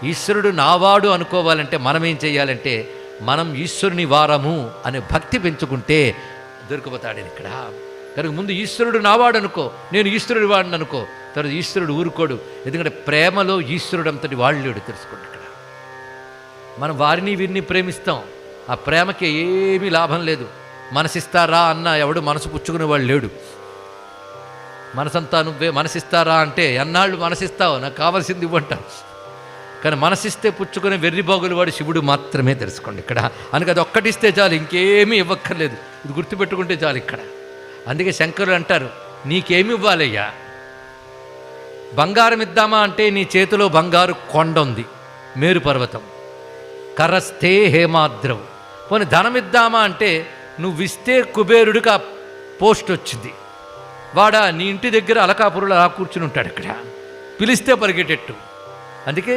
ఈశ్వరుడు నావాడు అనుకోవాలంటే మనం ఏం చేయాలంటే మనం ఈశ్వరుని వారము అనే భక్తి పెంచుకుంటే దొరికిపోతాడు ఇక్కడ. కనుక ముందు ఈశ్వరుడు నావాడు అనుకో, నేను ఈశ్వరుడి వాడిని అనుకో. తర్వాత ఈశ్వరుడు ఊరుకోడు, ఎందుకంటే ప్రేమలో ఈశ్వరుడు అంతటి వాళ్ళేడు తెలుసుకోండి. ఇక్కడ మనం వారిని వీరిని ప్రేమిస్తాం, ఆ ప్రేమకి ఏమీ లాభం లేదు. మనసిస్తారా అన్న ఎవడు మనసు పుచ్చుకునే వాళ్ళు లేడు. మనసంతా నువ్వే, మనసిస్తారా అంటే ఎన్నాళ్ళు మనసిస్తావు, నాకు కావాల్సింది ఇవ్వంటారు. కానీ మనసిస్తే పుచ్చుకునే వెర్రిబాగులు వాడు శివుడు మాత్రమే తెలుసుకోండి ఇక్కడ. అందుకే అది ఒక్కటిస్తే చాలు, ఇంకేమీ ఇవ్వక్కర్లేదు. ఇది గుర్తుపెట్టుకుంటే చాలు ఇక్కడ. అందుకే శంకరులు అంటారు, నీకేమి ఇవ్వాలయ్యా? బంగారం ఇద్దామా అంటే నీ చేతిలో బంగారు కొండ ఉంది, మేరు పర్వతం. కరస్థే హేమాద్రవు. పోనీ ధనం ఇద్దామా అంటే నువ్వు ఇస్తే కుబేరుడికి ఆ పోస్ట్ వచ్చింది, వాడా నీ ఇంటి దగ్గర అలకాపురులు అలా కూర్చుని ఉంటాడు ఇక్కడ, పిలిస్తే పరిగెట్టేట్టు. అందుకే